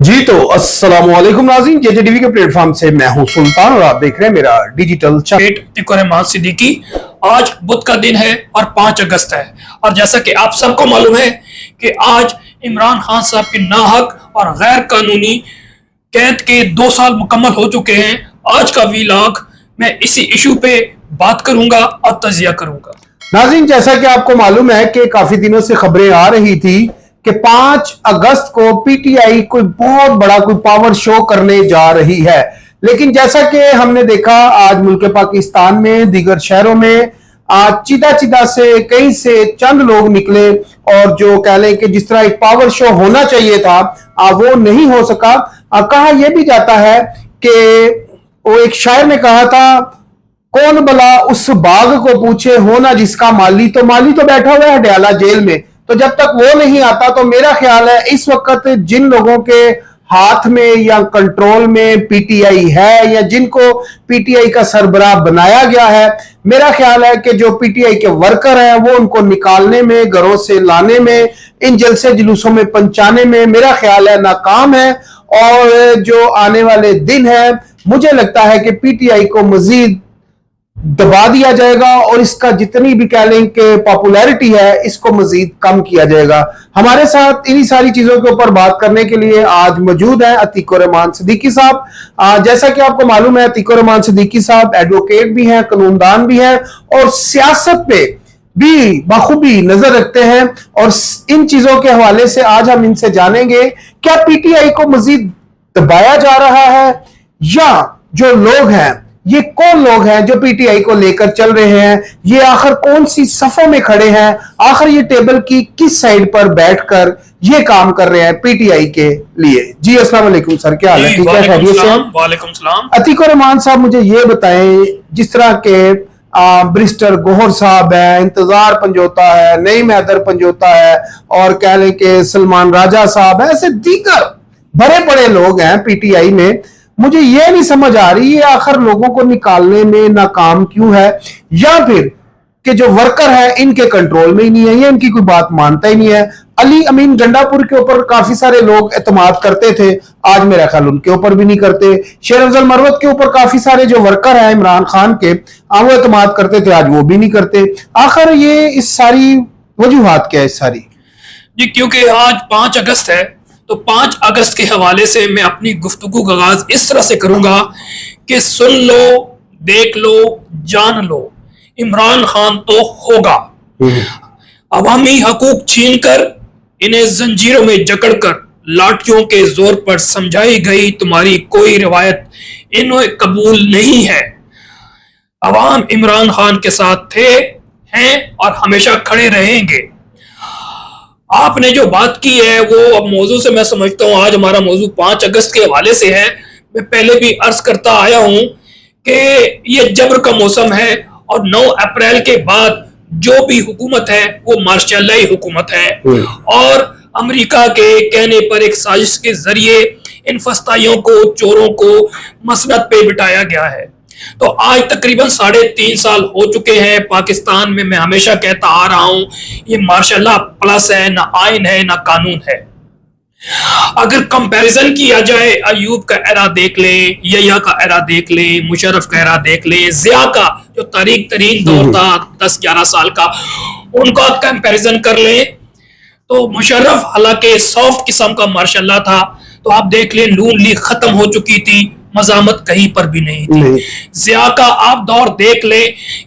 जी तो अस्सलाम वालेकुम नाज़रीन, जेजेटीवी के प्लेटफॉर्म से मैं हूं सुल्तान और आप देख रहे हैं मेरा डिजिटल चैनल। रहमान सिद्दीकी। आज बुध का दिन है और 5 अगस्त है और जैसा कि आप सबको मालूम है कि आज इमरान खान साहब के नाहक और गैर कानूनी कैद के 2 साल मुकम्मल हो चुके हैं। आज का वीलॉग मैं इसी इशू पे बात करूंगा और तजिया करूंगा। नाज़रीन, जैसा कि आपको मालूम है कि काफी दिनों से खबरें आ रही थी कि 5 अगस्त को पीटीआई कोई बहुत बड़ा कोई पावर शो करने जा रही है, लेकिन जैसा कि हमने देखा आज मुल्क पाकिस्तान में दीगर शहरों में आज चिदा चिदा से कहीं से चंद लोग निकले और जो कह लें कि जिस तरह एक पावर शो होना चाहिए था वो नहीं हो सका। कहा यह भी जाता है कि वो एक शायर ने कहा था, कौन भला उस बाग को पूछे होना जिसका माली तो बैठा हुआ है डयाला जेल में। तो जब तक वो नहीं आता तो मेरा ख्याल है इस वक्त जिन लोगों के हाथ में या कंट्रोल में पीटीआई है या जिनको पीटीआई का सरबराह बनाया गया है, मेरा ख्याल है कि जो पीटीआई के वर्कर हैं वो उनको निकालने में, घरों से लाने में, इन जलसे जुलूसों में पहुंचाने में मेरा ख्याल है नाकाम है। और जो आने वाले दिन है मुझे लगता है कि पीटीआई को मजीद दबा दिया जाएगा और इसका जितनी भी कह लें कि पॉपुलैरिटी है इसको मजीद कम किया जाएगा। हमारे साथ इन्हीं सारी चीजों के ऊपर बात करने के लिए आज मौजूद हैं अतीकुर्रहमान सिद्दीकी साहब। जैसा कि आपको मालूम है अतीकुर्रहमान सिद्दीकी साहब एडवोकेट भी हैं, कानूनदान भी हैं और सियासत पे भी बखूबी नजर रखते हैं। और इन चीजों के हवाले से आज हम इनसे जानेंगे क्या पीटीआई को मजीद दबाया जा रहा है या जो लोग हैं ये कौन लोग हैं जो पीटीआई को लेकर चल रहे हैं, ये आखिर कौन सी सफों में खड़े हैं, आखिर ये टेबल की किस साइड पर बैठकर ये काम कर रहे हैं पीटीआई के लिए। जी अस्सलाम वालेकुम सर, क्या हाल है? ठीक है, खैरियत से? वालेकुम सलाम। अतीकुर्रहमान साहब मुझे ये बताएं, जिस तरह के ब्रिस्टर गोहर साहब है, इंतजार पंजोता है, नईम हैदर पंजोता है और कह लें कि सलमान राजा साहब है, ऐसे दीगर बड़े बड़े लोग हैं पीटीआई में। मुझे यह नहीं समझ आ रही है आखिर लोगों को निकालने में नाकाम क्यों है, या फिर कि जो वर्कर है इनके कंट्रोल में ही नहीं है, ये इनकी कोई बात मानता ही नहीं है। अली अमीन गंडापुर के ऊपर काफी सारे लोग एतमाद करते थे, आज मेरा ख्याल उनके ऊपर भी नहीं करते। शेर अफजल मरवत के ऊपर काफी सारे जो वर्कर हैं इमरान खान के वो एतमाद करते थे, आज वो भी नहीं करते। आखिर ये इस सारी वजूहात क्या है इस सारी? जी, क्योंकि आज 5 अगस्त है तो 5 अगस्त के हवाले से मैं अपनी गुफ्तगू का आगाज इस तरह से करूंगा कि सुन लो, देख लो, जान लो, इमरान खान तो होगा। अवामी हकूक छीनकर इन्हें जंजीरों में जकड़कर लाठियों के जोर पर समझाई गई तुम्हारी कोई रिवायत इन्हें कबूल नहीं है। अवाम इमरान खान के साथ थे, हैं और हमेशा खड़े रहेंगे। आपने जो बात की है वो अब मौजू से मैं समझता हूँ आज हमारा मौजू 5 अगस्त के हवाले से है। मैं पहले भी अर्ज करता आया हूं कि ये जबर का मौसम है और 9 अप्रैल के बाद जो भी हुकूमत है वो मार्शलाई हुकूमत है और अमेरिका के कहने पर एक साजिश के जरिए इन फस्ताइयों को, चोरों को मसनद पे बिठाया गया है। तो आज तकरीबन 3.5 साल हो चुके हैं पाकिस्तान में। मैं हमेशा कहता आ रहा हूं ये मार्शल प्लस है, ना आइन है ना कानून है। अगर कंपैरिजन किया जाए, अयूब का एरा देख ले, यया का एरा देख ले, मुशर्रफ का एरा देख ले, जिया का जो तारीख तरीन दौर था 10-11 साल का, उनका कंपैरिजन कर ले तो मुशर्रफ हालांकि सॉफ्ट किस्म का मार्शल था, तो आप देख ले नून लीग खत्म हो चुकी थी, मजामत कहीं पर भी नहीं थी। जिया का आप दौर देख ले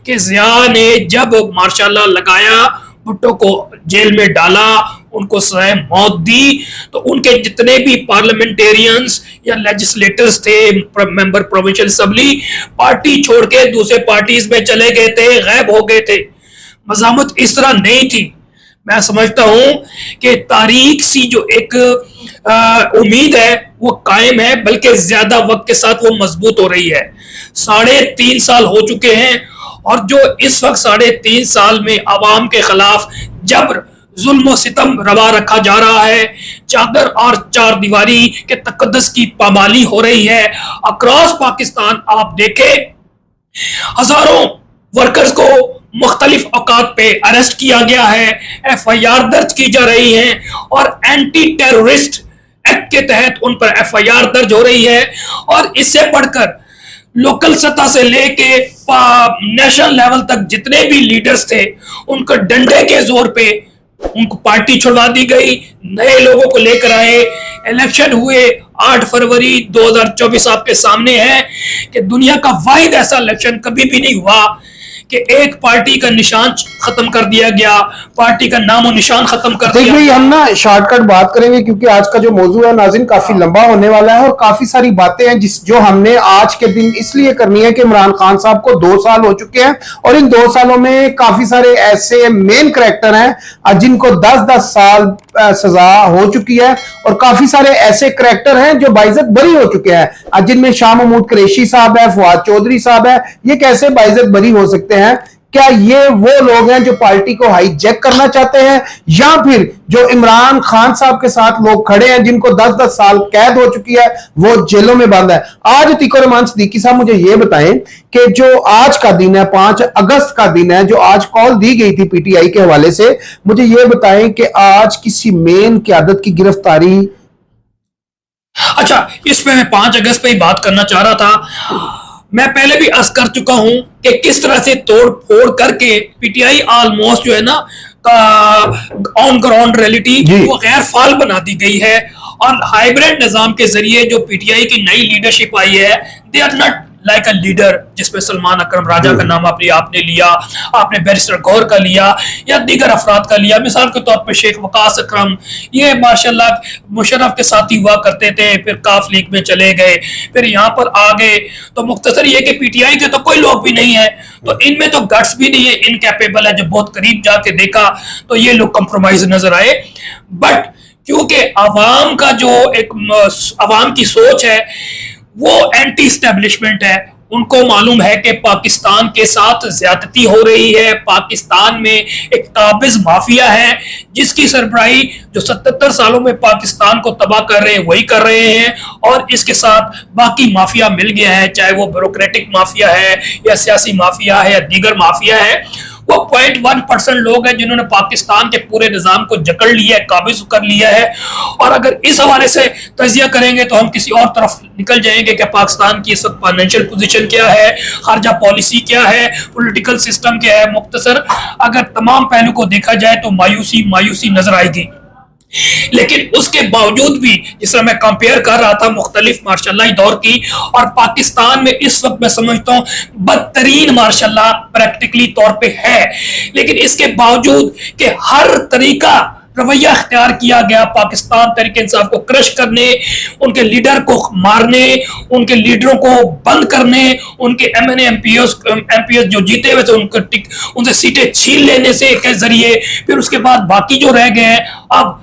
कि जिया ने जब मार्शाल्लाह लगाया, भुट्टो को जेल में डाला, उनको सजाए मौत दी, तो उनके जितने भी पार्लियामेंटेरियंस या लेजिस्लेटर्स थे, मेंबर प्रोविंशियल असेंबली, पार्टी छोड़ के दूसरे पार्टीज में चले गए थे, गायब हो गए थे। मजामत इस तरह नहीं थी। मैं समझता हूं कि तारीख सी जो एक उम्मीद है वो कायम है, बल्कि ज्यादा वक्त के साथ वो मजबूत हो रही है। 3.5 साल हो चुके हैं और जो इस वक्त 3.5 साल में अवाम के खिलाफ जबर, जुल्म सितम रवा रखा जा रहा है, चादर और चार दीवारी के तकद्दस की पामाली हो रही है अक्रॉस पाकिस्तान। आप देखें हजारों वर्कर्स को मुख्तलिफ औकात पे अरेस्ट किया गया है, FIR दर्ज की जा रही है और एंटी टेररिस्ट एक्ट के तहत उन पर FIR दर्ज हो रही है। और इससे बढ़कर लोकल सतह से लेके नेशनल लेवल तक जितने भी लीडर्स थे उनको डंडे के जोर पे उनको पार्टी छुड़वा दी गई, नए लोगों को लेकर आए, इलेक्शन हुए। 8 फरवरी 2024 आपके सामने है कि दुनिया का वाहिद ऐसा इलेक्शन कभी भी नहीं हुआ कि एक पार्टी का निशान खत्म कर दिया गया, पार्टी का नामो निशान खत्म कर दिया देखिए गया। हम ना शॉर्टकट बात करेंगे क्योंकि आज का जो मौजू है नाज़रीन काफी लंबा होने वाला है और काफी सारी बातें हैं जो हमने आज के दिन इसलिए करनी है कि इमरान खान साहब को 2 साल हो चुके हैं और इन 2 सालों में काफी सारे ऐसे मेन करैक्टर हैं जिनको 10-10 साल सजा हो चुकी है और काफी सारे ऐसे करैक्टर हैं जो बाइज्जत बरी हो चुके हैं, जिनमें शाह महमूद कुरैशी साहब है, फवाद चौधरी साहब है। ये कैसे बाइज्जत बरी हो सकते हैं? क्या ये वो लोग हैं जो पार्टी को हाईजैक करना चाहते हैं या फिर जो इमरान खान साहब के साथ लोग खड़े हैं जिनको 10-10 साल कैद हो चुकी है, वो जेलों में बंद है? आज अतीक रहमान सिद्दीकी साहब मुझे ये बताएं कि जो आज का दिन है, 5 अगस्त का दिन है, जो आज कॉल दी गई थी PTI के हवाले से, मुझे ये बताएं कि आज किसी मेन क़यादत की गिरफ्तारी। अच्छा, इसमें मैं 5 अगस्त पे ही बात करना चाह रहा था। मैं पहले भी अर्ज कर चुका हूं कि किस तरह से तोड़ फोड़ करके PTI ऑलमोस्ट जो है ना ऑन ग्राउंड रियलिटी वो गैर फाल बना दी गई है। और हाइब्रिड निजाम के जरिए जो PTI की नई लीडरशिप आई है, they are not like a leader, जिसमें सलमान अकरम राजा का नाम आपने लिया, आपने बैरिस्टर गौहर का लिया या दीगर अफराद का लिया। मिसाल के तौर पर शेख वकास अकरम, ये माशाल्लाह मुशर्रफ के साथी हुआ करते थे, फिर काफ लीग में चले गए, फिर यहाँ पर आ गए। तो मुख्तसर ये कि PTI के तो कोई लोग भी नहीं है, तो इनमें तो गट्स भी नहीं है, इनकैपेबल है। जब बहुत करीब जाके देखा तो ये लोग कंप्रोमाइज नजर आए। बट क्योंकि अवाम का जो एक अवाम की सोच है वो एंटी स्टैब्लिशमेंट है, उनको मालूम है कि पाकिस्तान के साथ ज्यादती हो रही है, पाकिस्तान में एक काबिज माफिया है जिसकी सरबराही जो 77 सालों में पाकिस्तान को तबाह कर रहे हैं वही कर रहे हैं, और इसके साथ बाकी माफिया मिल गया है, चाहे वो ब्यूरोक्रेटिक माफिया है या सियासी माफिया है या दीगर माफिया है। वो 0.1% लोग हैं जिन्होंने पाकिस्तान के पूरे निजाम को जकड़ लिया है, काबिज कर लिया है। और अगर इस हवाले से तजिया करेंगे तो हम किसी और तरफ निकल जाएंगे कि पाकिस्तान की इस वक्त फाइनेंशियल पोजीशन क्या है, खारजा पॉलिसी क्या है, पॉलिटिकल सिस्टम क्या है। मुख्तसर अगर तमाम पहलू को देखा जाए तो मायूसी नजर आएगी। लेकिन उसके बावजूद भी जिस तरह मैं कंपेयर कर रहा था मुख्तलिफ मार्शल्लाह दौर की, और पाकिस्तान में इस वक्त मैं समझता हूं बदतरीन मार्शल्लाह प्रैक्टिकली तौर पे है, लेकिन इसके बावजूद कि हर तरीका रवैया अख्तियार किया गया पाकिस्तान तहरीक इंसाफ को क्रश करने, उनके लीडर को मारने, उनके लीडरों को बंद करने, उनके MNA MPs जो जीते हुए थे उनसे सीटें छीन लेने से के जरिए, फिर उसके बाद बाकी जो रह गए हैं अब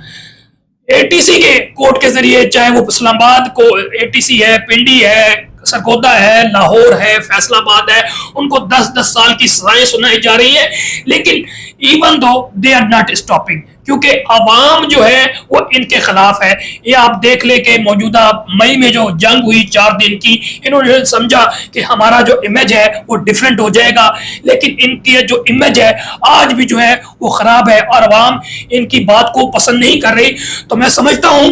ATC के कोर्ट के जरिए, चाहे वो इस्लामाबाद को ATC है, पिंडी है, सरगोदा है, लाहौर है, फैसलाबाद है, उनको 10-10 साल की सजाएं सुनाई जा रही है। लेकिन even though they are not stopping, क्योंकि अवाम जो है वो इनके खिलाफ है। ये आप देख ले कि मौजूदा मई में जो जंग हुई 4 दिन की, इन्होंने समझा कि हमारा जो इमेज है वो डिफरेंट हो जाएगा, लेकिन इनकी जो इमेज है आज भी जो है वो खराब है और अवाम इनकी बात को पसंद नहीं कर रही। तो मैं समझता हूं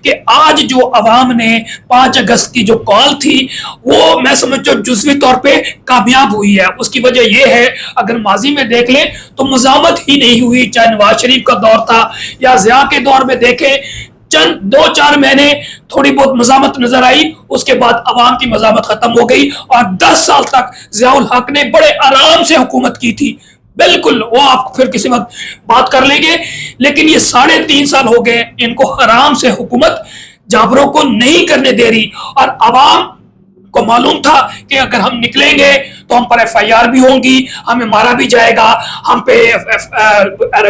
कि आज जो अवाम ने 5 अगस्त की जो कॉल थी वो मैं समझता हूं जुज़वी तौर पे कामयाब हुई है। उसकी वजह यह है, अगर माजी में देख लें तो मज़ामत ही नहीं हुई, चाहे नवाज शरीफ का दौर था या ज़िया के दौर में देखें, चंद 2-4 महीने थोड़ी बहुत मज़ामत नजर आई, उसके बाद अवाम की मज़ामत खत्म हो गई और 10 साल तक ज़ियाउल हक ने बड़े आराम से हुकूमत की थी। बिल्कुल, वो आप फिर किसी वक्त बात कर लेंगे, लेकिन ये 3.5 साल हो गए इनको आराम से हुकूमत जाबरों को नहीं करने दे रही। और अवाम को मालूम था कि अगर हम निकलेंगे तो हम पर FIR भी होंगी, हमें मारा भी जाएगा, हम पे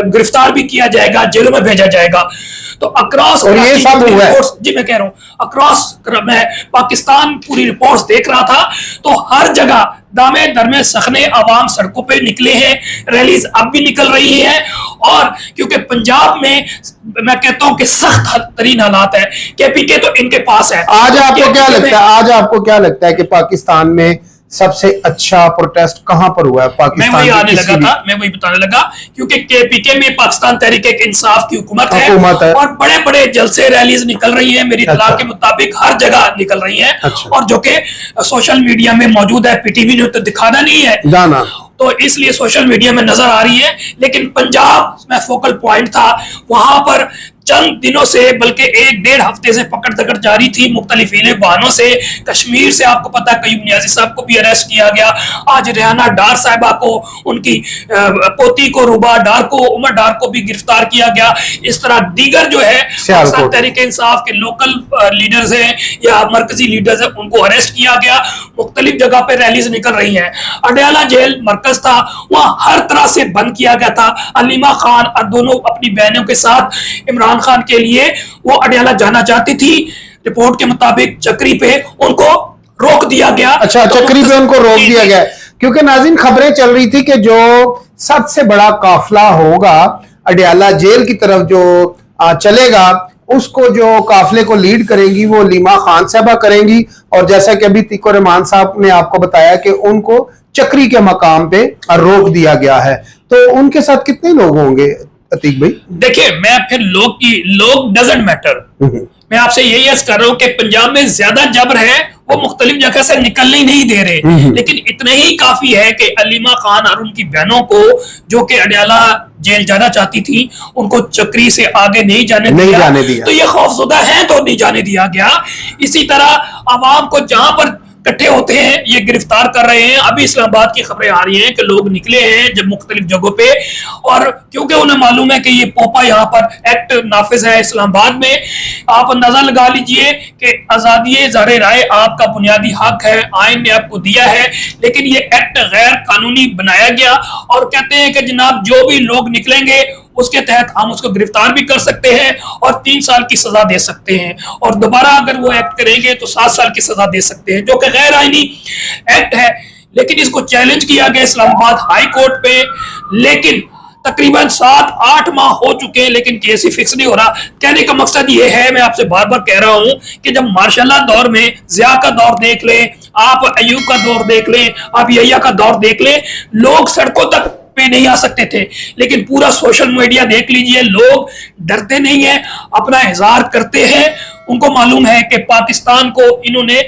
गिरफ्तार भी किया जाएगा, जेलों में भेजा जाएगा। तो अक्रॉस ये सब हुआ है। जी मैं कह रहा हूं अक्रॉस मैं पाकिस्तान पूरी रिपोर्ट्स देख रहा था तो हर जगह दामे दरमे सखने अवाम सड़कों पे निकले हैं, रैलीज अब भी निकल रही है। और क्योंकि पंजाब में मैं कहता हूं कि सख्त तरीन हालात है, KPK तो इनके पास है। आज आपको क्या लगता है कि पाकिस्तान में सबसे अच्छा प्रोटेस्ट कहां पर हुआ है मैं पाकिस्तान वही की आने किसी लगा भी- था, मैं वही बताने लगा, क्योंकि केपीके में पाकिस्तान तहरीक इंसाफ की हुकूमत है है। और बड़े बड़े जलसे रैलीज निकल रही हैं, मेरी इत्तला अच्छा। के मुताबिक हर जगह निकल रही हैं। अच्छा। और जो कि सोशल मीडिया में मौजूद है, पीटीवी ने तो दिखाना नहीं है, जाना तो इसलिए सोशल मीडिया में नजर आ रही है। लेकिन पंजाब में फोकल पॉइंट था, वहां पर चंद दिनों से बल्कि 1-1.5 हफ्ते से पकड़ दकड़ जारी थी मुख्तलिफ वाहनों से। कश्मीर से आपको पता है कयूम नियाजी साहब को भी अरेस्ट किया गया, आज रेहाना डार साहिबा को, उनकी पोती को, रुबा डार को, उमर डार को भी गिरफ्तार किया गया। इस तरह दीगर जो है पाकिस्तान तहरीक इंसाफ के लोकल लीडर्स हैं या मरकजी लीडर्स हैं, उनको अरेस्ट किया गया। मुख्तलिफ जगह पे रैलीज निकल रही हैं। अडयाला जेल मरकज था, वहां हर तरह से बंद किया गया था। अलीमा खान और दोनों अपनी बहनों के साथ इमरान खान के लिए वो अडयाला जाना चाहती थी, रिपोर्ट के मुताबिक चक्री पे उनको रोक दिया गया। अच्छा, तो चक्री पे उनको रोक दिया गया, क्योंकि नाज़रीन खबरें चल रही थी कि जो सबसे बड़ा काफिला होगा अडयाला जेल की तरफ जो चलेगा, उसको जो काफिले को लीड करेंगी वो लीमा खान साहबा करेंगी। और जैसा कि अभी तीको रहमान साहब ने आपको बताया कि उनको चक्री के मकाम पे रोक दिया गया है, तो उनके साथ कितने लोग होंगे अतीक भाई? देखिए, मैं फिर लोग डजंट मैटर, मैं आपसे यही अर्ज कर रहा हूं कि पंजाब में ज्यादा जबर है, वो मुख्तलिफ जगह से निकलने ही नहीं दे रहे। लेकिन इतना ही काफी है कि अलीमा खान और उनकी बहनों को, जो कि अडयाला जेल जाना चाहती थी, उनको चक्री से आगे नहीं जाने दिया। तो ये खौफजुदा है तो नहीं जाने दिया गया। इसी तरह आवाम को जहां पर इकट्ठे होते हैं ये गिरफ्तार कर रहे हैं। अभी इस्लामाबाद की खबरें आ रही हैं कि लोग निकले हैं जब मुख्तलिफ जगहों पे, और क्योंकि उन्हें मालूम है कि ये पोपा यहाँ पर एक्ट नाफिज है इस्लामाबाद में। आप अंदाजा लगा लीजिए कि आजादी ज़ाहिर राय आपका बुनियादी हक है, आइन ने आपको दिया है, लेकिन ये एक्ट गैर कानूनी बनाया गया और कहते हैं कि जनाब जो भी लोग निकलेंगे उसके तहत हम उसको गिरफ्तार भी कर सकते हैं और 3 साल की सजा दे सकते हैं, और दोबारा अगर वो एक्ट करेंगे तो 7 साल की सजा दे सकते हैं, जो कि गैर आईनी एक्ट है। लेकिन इसको चैलेंज किया गया इस्लामाबाद हाई कोर्ट पे, लेकिन तकरीबन 7-8 माह हो चुके हैं, लेकिन केस ही फिक्स नहीं हो रहा। कहने का मकसद ये है, मैं आपसे बार बार कह रहा हूं कि जब मार्शल दौर में जिया का दौर देख लें, आप अयूब का दौर देख लें, आप यहिया का दौर देख लें, लोग सड़कों तक पे नहीं आ सकते थे। लेकिन पूरा सोशल मीडिया देख लीजिए, लोग डरते नहीं है, अपना इजहार करते हैं। उनको मालूम है कि पाकिस्तान को इन्होंने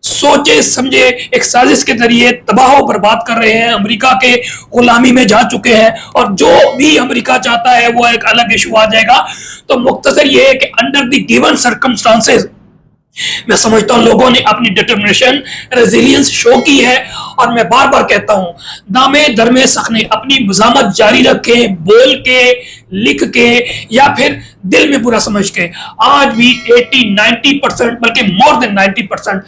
सोचे समझे एक साजिश के जरिए तबाह बर्बाद कर रहे हैं, अमेरिका के गुलामी में जा चुके हैं, और जो भी अमेरिका चाहता है वो एक अलग इशू आ जाएगा। तो मुख्तसर ये है कि अंडर द गिवन सर्कमस्टांसेस मैं समझता हूं लोगों ने अपनी डिटर्मिनेशन, रेजिलियंस शो की है। और मैं बार बार कहता हूं, दामे दरमे सखने अपनी मज़ामत जारी रखें, बोल के, लिख के या फिर दिल में बुरा समझ के। आज भी 80-90% बल्कि more than 90%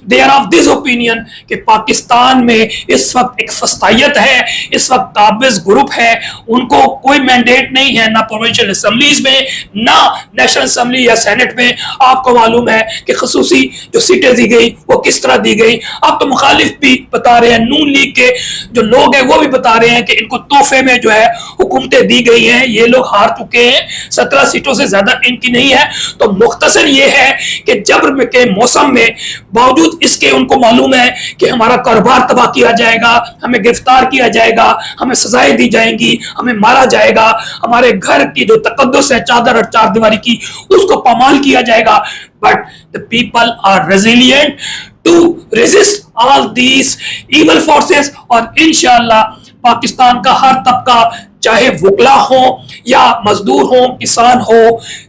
they are of this opinion कि पाकिस्तान में इस वक्त एक फस्तायत है, इस वक्त काबिज ग्रुप है, उनको कोई मैंडेट नहीं है, ना प्रोविंशियल असेंबलीज में, ना नेशनल असेंबली या सेनेट में। आपको मालूम है कि खसूसी जो सीटें दी गई वो किस तरह दी गई। अब तो मुखालिफ भी बता रहे हैं, नून लीग के जो लोग हैं वो भी बता रहे हैं कि इनको तोहफे में जो है हुकूमतें दी गई हैं, ये लोग हार चुके हैं, 17 सीटों से ज्यादा इनकी नहीं है। तो मुख्तसर ये है कि जबर के मौसम में बावजूद इसके उनको मालूम है कि हमारा कारोबार तबाह किया जाएगा, हमें गिरफ्तार किया जाएगा, हमें सजाएं दी जाएंगी, हमें मारा जाएगा, हमारे घर की जो तकद्दुस है चादर और चारदीवारी की उसको पामाल किया जाएगा। But the people are resilient to resist all these evil forces, और इंशाअल्लाह पाकिस्तान का हर तबका, चाहे वुकला हो या मजदूर हो, किसान हो,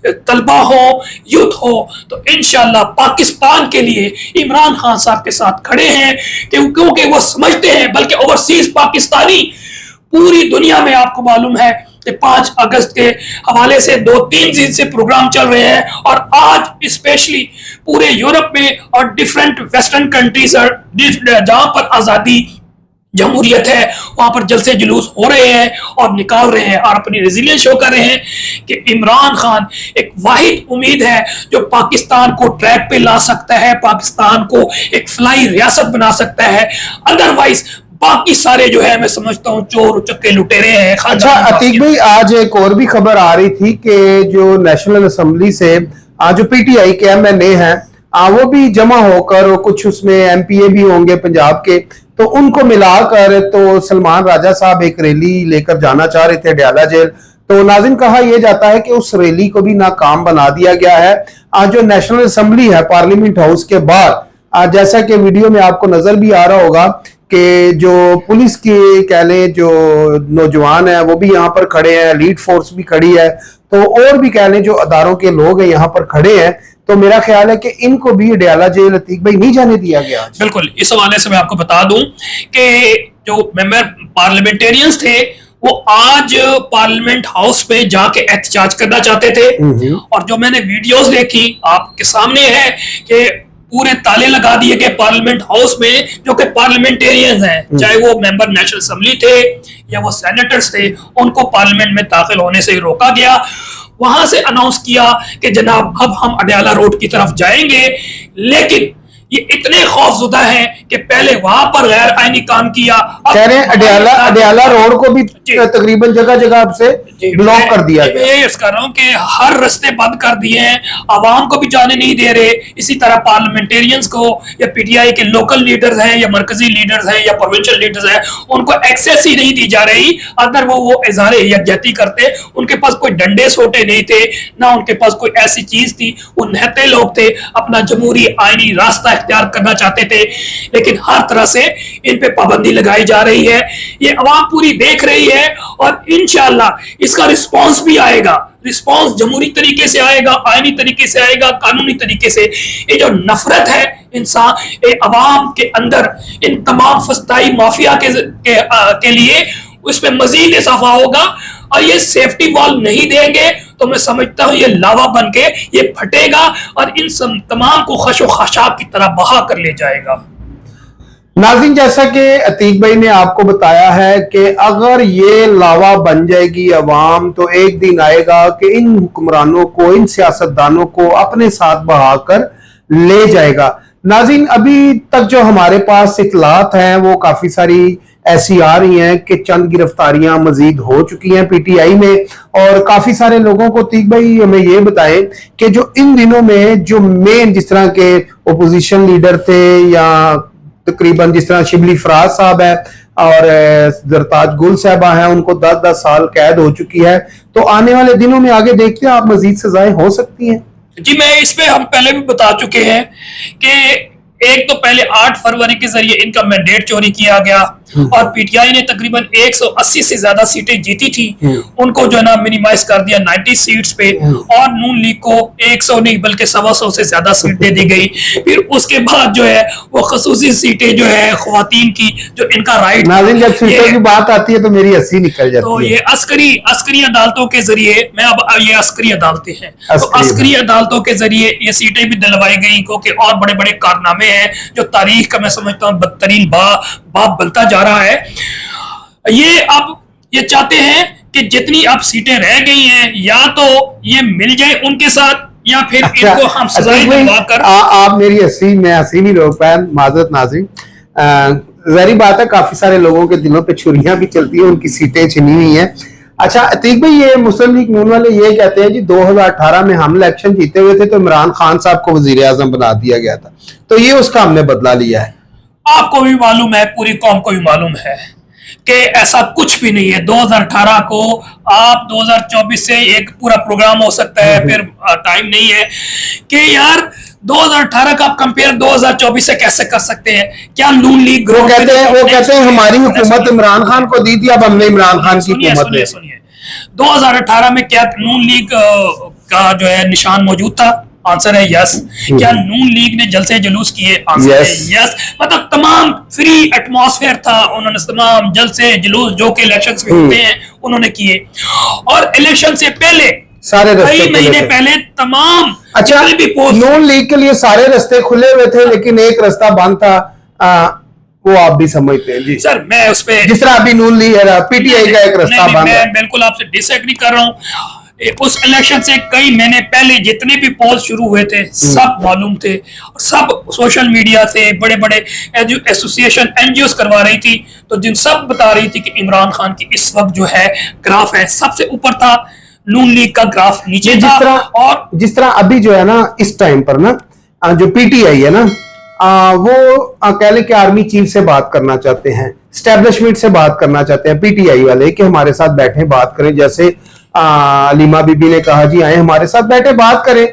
तलबा हो, यूथ हो, तो इंशाअल्लाह पाकिस्तान के लिए इमरान खान साहब के साथ खड़े हैं, क्योंकि वो समझते हैं, बल्कि ओवरसीज पाकिस्तानी पूरी दुनिया में आपको मालूम है कि 5 अगस्त के हवाले से 2-3 दिन से प्रोग्राम चल रहे हैं, और आज स्पेशली पूरे यूरोप में और डिफरेंट वेस्टर्न कंट्रीज जहां पर आजादी जमहूरियत है वहां पर जलसे जुलूस हो रहे हैं और निकाल रहे हैं और अपनी रेजिलियंस शो कर रहे हैं कि इमरान खान एक वाहिद उम्मीद है जो पाकिस्तान को ट्रैक पे ला सकता है, पाकिस्तान को एक फलाई रियासत बना सकता है। अदरवाइज बाकी सारे जो है मैं समझता हूँ चोर चक्के लुटेरे हैं। अच्छा अतीक भाई, आज एक और भी खबर आ रही थी कि जो नेशनल असेंबली से जो पीटीआई के एमएनए हैं वो भी जमा होकर, कुछ उसमें एमपीए भी होंगे पंजाब के, तो उनको मिलाकर तो सलमान राजा साहब एक रैली लेकर जाना चाह रहे थे अडयाला जेल। तो नाज़रीन, कहा यह जाता है कि उस रैली को भी नाकाम बना दिया गया है। आज जो नेशनल असेंबली है पार्लियामेंट हाउस के बाहर, आज जैसा कि वीडियो में आपको नजर भी आ रहा होगा कि जो पुलिस की कह लें जो नौजवान है वो भी यहाँ पर खड़े हैं, लीड फोर्स भी खड़ी है, तो और भी कह लें जो अदारों के लोग हैं यहाँ पर खड़े हैं। तो मेरा ख्याल है कि इनको भी अडयाला जेल अतीक भाई नहीं जाने दिया गया। बिल्कुल, इस हवाले से मैं आपको बता दूं कि जो मेंबर पार्लियामेंटेरियंस थे वो आज पार्लियामेंट हाउस में जाके एहतजाज करना चाहते थे, और जो मैंने वीडियोस देखी आपके सामने है कि पूरे ताले लगा दिए गए पार्लियामेंट हाउस में। जो कि पार्लियामेंटेरियंस हैं, चाहे वो मेंबर नेशनल असेंबली थे या वो सेनेटर्स थे, उनको पार्लियामेंट में दाखिल होने से रोका गया। वहां से अनाउंस किया कि जनाब अब हम अडयाला रोड की तरफ जाएंगे, लेकिन ये इतने खौफजुदा हैं कि पहले वहां पर गैर आईनी काम किया। कह रहे हैं अडयाला रोड को भी तकरीबन जगह जगह से ब्लॉक कर दिया गया। मैं कर रहा हूं कि हर रास्ते बंद कर दिए हैं, आवाम को भी जाने नहीं दे रहे। इसी तरह पार्लियामेंटेरियंस को या पीटीआई के लोकल लीडर्स हैं या मरकजी लीडर्स हैं या प्रोविंशियल लीडर्स हैं, उनको एक्सेस ही नहीं दी जा रही। अगर वो इजहार यकजहती करते, उनके पास कोई डंडे सोटे नहीं थे, ना उनके पास कोई ऐसी चीज थी। वो निहत्ते लोग थे, अपना जमहूरी आईनी रास्ता इख्तियार करना चाहते थे, लेकिन हर तरह से इन पे पाबंदी लगाई जा रही है। ये अवाम पूरी देख रही है और इंशाअल्लाह इसका रिस्पांस भी आएगा। रिस्पांस जमहूरी तरीके से आएगा, आईनी तरीके से आएगा, कानूनी तरीके से। ये जो नफरत है इंसान अवाम के अंदर इन तमाम फस्ताई माफिया के लिए, उसमें मजीद इजाफा होगा। और ये सेफ्टी वॉल नहीं देंगे तो मैं समझता हूं ये लावा बन के ये फटेगा और इन तमाम को खशो खशाब की तरह बहा कर ले जाएगा। नाज़रीन, जैसा कि अतीक भाई ने आपको बताया है कि अगर ये लावा बन जाएगी अवाम, तो एक दिन आएगा कि इन हुक्मरानों को, इन सियासतदानों को अपने साथ बहाकर ले जाएगा। नाज़रीन, अभी तक जो हमारे पास इतलात हैं वो काफी सारी ऐसी आ रही हैं कि चंद गिरफ्तारियां मजीद हो चुकी हैं पीटीआई में, और काफी सारे लोगों को तीक भाई हमें ये बताएं कि जो इन दिनों में जो मेन जिस तरह के ओपोजिशन लीडर थे, या तकरीबन जिस तरह शिबली फराज साहब है और जरताज गुल साहबा है, उनको 10-10 साल कैद हो चुकी है। तो आने वाले दिनों में आगे देखते हैं आप मजीद सजाएं हो सकती हैं। जी, मैं इस पे हम पहले भी बता चुके हैं कि एक तो पहले 8 फरवरी के जरिए इनका मैंडेट चोरी किया गया और पीटीआई ने तकरीबन 180 से ज्यादा सीटें जीती थी, उनको जो है ना मिनिमाइज कर दिया 90 सीट्स पे, और नून लीग को 100 नहीं बल्कि 125 से ज्यादा सीटें दी गई। फिर उसके बाद जो है वो खसूसी सीटें जो है ख्वातीन की, जो इनका राइट, जब सीटों की बात आती है तो मेरी हंसी निकल जाती तो है। ये अस्करी अदालतों के जरिए, मैं अब ये अस्करी अदालतें हैं, तो अस्करी अदालतों के जरिए ये सीटें भी दिलवाई गई, क्योंकि और बड़े बड़े कारनामे हैं जो तारीख का मैं समझता हूँ बदतरीन बाप बनता जा रहा है। ये अब ये चाहते हैं कि जितनी अब सीटें रह गई हैं या तो ये मिल जाए उनके साथ, या फिर इनको हम सजाएं दिलवाकर। आप मेरी हंसी, मैं हंसी नहीं रोक पाया, माजरत नाज़रीन। ज़ाहिर बात है काफी सारे लोगों के दिलों पे छुरियां भी चलती है, उनकी सीटें छिनी हुई हैं। अच्छा अतीक भाई, ये मुस्लिम लीग नून वाले ये कहते हैं जी 2018 में हम इलेक्शन जीते हुए थे तो इमरान खान साहब को वजीर आजम बना दिया गया था, तो ये उसका हमने बदला लिया है। आपको भी मालूम है, पूरी कौम को भी मालूम है कि ऐसा कुछ भी नहीं है। 2018 को आप 2024 से एक पूरा प्रोग्राम हो सकता है, फिर टाइम नहीं है कि यार 2018 का आप कंपेयर 2024 से कैसे कर सकते हैं? क्या नून लीग वो कहते हैं हमारी हुकूमत इमरान खान को दी थी, अब हमने इमरान खान की हुकूमत दी। सुनिए 2018 में क्या नून लीग का जो है निशान मौजूद था? आंसर है यस। क्या नून लीग ने जलसे जुलूस किए? आंसर है यस। मतलब तमाम फ्री एटमॉस्फेयर था, उन्होंने तमाम जलसे जुलूस जो के इलेक्शंस में होते हैं उन्होंने किए, और इलेक्शन से पहले सारे कई महीने पहले तमाम, अच्छा नून लीग के लिए सारे रास्ते खुले हुए थे, लेकिन एक रास्ता बंद था, वो आप भी समझते हैं जी सर। मैं उस पे जिस तरह अभी नून लीग है, पीटीआई का एक रास्ता बंद है। मैं बिल्कुल आपसे डिसएग्री कर रहा हूँ। उस इलेक्शन से कई महीने पहले जितने भी पोल शुरू हुए थे सब मालूम थे, और सब सोशल मीडिया से बड़े बड़े एसोसिएशन एनजीओ करवा रही थी, तो जिन सब बता रही थी कि इमरान खान की इस वक्त जो है ग्राफ है सबसे ऊपर था, नून लीग का ग्राफ नीचे था। और जिस तरह अभी जो है ना इस टाइम पर ना जो पीटीआई है ना, वो कह लें कि आर्मी चीफ से बात करना चाहते हैं, स्टैब्लिशमेंट से बात करना चाहते हैं, पीटीआई वाले कि हमारे साथ बैठे बात करें, जैसे अलीमा बीबी ने कहा जी आए हमारे साथ बैठे बात करें।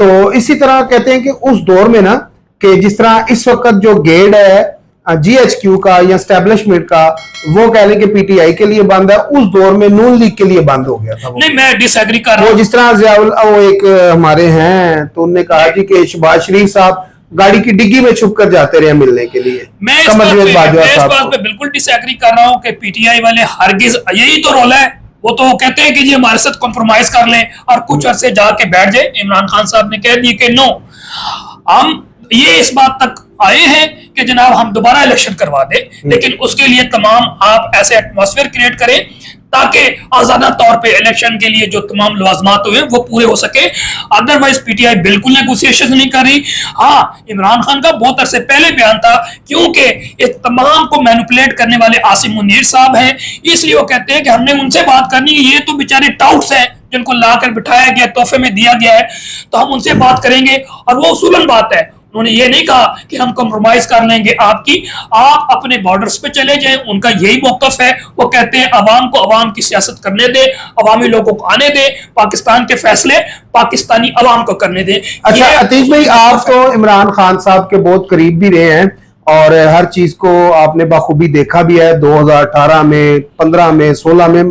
तो इसी तरह कहते हैं कि उस दौर में ना कि जिस तरह इस वक्त जो गेट है जीएचक्यू का या स्टैब्लिशमेंट का, वो कह लें कि पीटीआई के लिए बंद है, उस दौर में नून लीग के लिए बंद हो गया था वो। नहीं, मैं डिसएग्री कर रहा वो हूं। जिस तरह वो एक हमारे हैं तो उन्होंने कहा जी कि शहबाज शरीफ साहब गाड़ी की डिग्गी में छुप कर जाते रहे मिलने के लिए। मैं इस बात पे बिल्कुल डिसएग्री कर रहा हूं कि पीटीआई वाले हरगिज, यही तो रोल है। वो तो कहते हैं कि जी हमारे साथ कॉम्प्रोमाइज कर लें और कुछ अरसे जाके बैठ जाए। इमरान खान साहब ने कह दिया कि नो, हम ये इस बात तक आए हैं कि जनाब हम दोबारा इलेक्शन करवा दें, लेकिन उसके लिए तमाम आप ऐसे एटमॉस्फेयर क्रिएट करें ताकि आजादा तौर पे इलेक्शन के लिए जो तमाम लवाजमात हुए वो पूरे हो सके। अदरवाइज पीटीआई बिल्कुल नेगोशिएशन नहीं कर रही। हाँ, इमरान खान का बहुत अरसे पहले बयान था, क्योंकि इस तमाम को मैनिपुलेट करने वाले आसिम मुनीर साहब हैं, इसलिए वो कहते हैं कि हमने उनसे बात करनी है। ये तो बेचारे टाउट्स हैं जिनको लाकर बिठाया गया, तोहफे में दिया गया है, तो हम उनसे बात करेंगे। और वो उसूलन बात है, उन्होंने ये नहीं कहा कि हम कॉम्प्रोमाइज कर लेंगे आपकी, आप अपने बॉर्डर्स पे चले जाएं। उनका यही मौकफ है। वो कहते हैं अवाम को अवाम की सियासत करने दे, अवामी लोगों को आने दे, पाकिस्तान के फैसले पाकिस्तानी अवाम को करने दे। अच्छा अतीश भाई, आप तो इमरान खान साहब के बहुत करीब भी रहे हैं और हर चीज को आपने बखूबी देखा भी है। 2018 में, 15 में, 16 में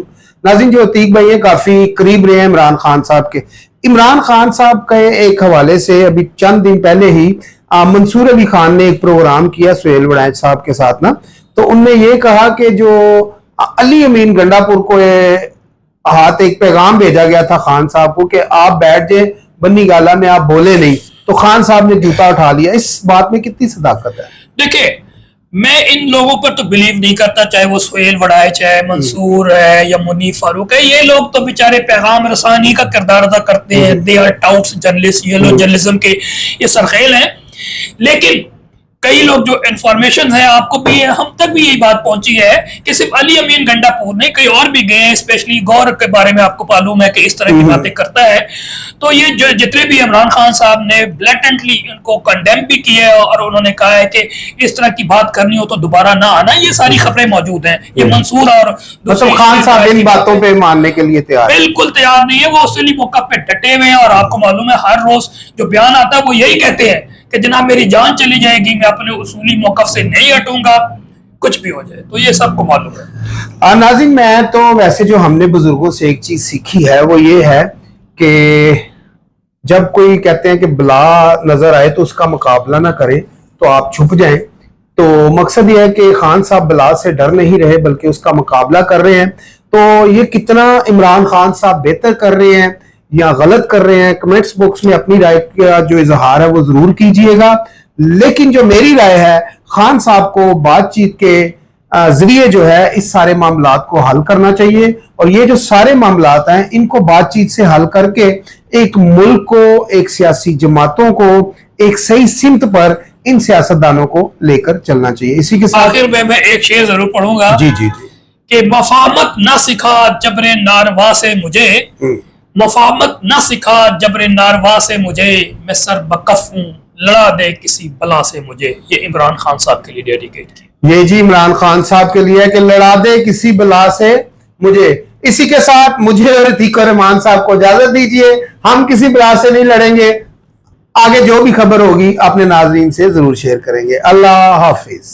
नाज़रीन जो अतीक भाई है काफी करीब रहे हैं इमरान खान साहब के। इमरान खान साहब के एक हवाले से अभी चंद दिन पहले ही मंसूर अली खान ने एक प्रोग्राम किया सुहेल वड़ैच साहब के साथ ना, तो उनने ये कहा कि जो अली अमीन गंडापुर को हाथ एक पैगाम भेजा गया था खान साहब को कि आप बैठ जाए बन्नी गाला में, आप बोले नहीं, तो खान साहब ने जूता उठा लिया। इस बात में कितनी सदाकत है? देखिए, मैं इन लोगों पर तो बिलीव नहीं करता, चाहे वो सुहेल वड़ैच है, मंसूर है या मुनीफ फारूक है। ये लोग तो बेचारे पैगाम रसानी का किरदार अदा करते हैं। दे आर टाउट्स जर्नलिस्ट, ये लोग जर्नलिज्म के ये सरखेल हैं। लेकिन कई लोग जो इंफॉर्मेशन है, आपको भी है, हम तक भी यही बात पहुंची है कि सिर्फ अली अमीन गंडापुर नहीं, कई और भी गए हैं। स्पेशली गौर के बारे में आपको मालूम है कि इस तरह की बातें करता है। तो ये जो जितने भी इमरान खान साहब ने ब्लैटेंटली इनको कंडेम भी किया है और उन्होंने कहा है कि इस तरह की बात करनी हो तो दोबारा ना आना, ये सारी खबरें मौजूद हैं। ये मंसूर और मतलब खान साहब इन बातों पे मानने के लिए तैयार, बिल्कुल तैयार नहीं है। वो असली मौका पे डटे हुए हैं और आपको मालूम है हर रोज जो बयान आता है वो यही कहते हैं कि जनाब मेरी जान चली जाएगी, मैं अपने उसूली मौकफ से नहीं हटूंगा, कुछ भी हो जाए। तो ये सबको मालूम है। नाज़रीन, मैं तो वैसे जो हमने बुजुर्गों से एक चीज सीखी है वो ये है कि जब कोई कहते हैं कि बला नजर आए तो उसका मुकाबला ना करें, तो आप छुप जाएं। तो मकसद ये है कि खान साहब बला से डर नहीं रहे बल्कि उसका मुकाबला कर रहे हैं। तो ये कितना इमरान खान साहब बेहतर कर रहे हैं या गलत कर रहे हैं, कमेंट्स बॉक्स में अपनी राय का जो इजहार है वो जरूर कीजिएगा। लेकिन जो मेरी राय है, खान साहब को बातचीत के जरिए जो है इस सारे मामलात को हल करना चाहिए और ये जो सारे मामलात हैं इनको बातचीत से हल करके एक मुल्क को, एक सियासी जमातों को एक सही सिमत पर इन सियासतदानों को लेकर चलना चाहिए। इसी के साथ आखिर में मैं एक शेर जरूर पढ़ूंगा। जी जी जी, कि मफामत ना सिखा जबरे नारवा से मुझे, मफामत ना सिखा जबरे नारवा से मुझे, मैं सर बकफ हूँ लड़ा दे किसी बला से मुझे। ये इमरान खान साहब के लिए डेडिकेट किया। ये जी इमरान खान साहब के लिए है कि लड़ा दे किसी बला से मुझे। इसी के साथ मुझे और अतीक रहमान साहब को इजाजत दीजिए। हम किसी बला से नहीं लड़ेंगे। आगे जो भी खबर होगी अपने नाजरीन से जरूर शेयर करेंगे। अल्लाह हाफिज।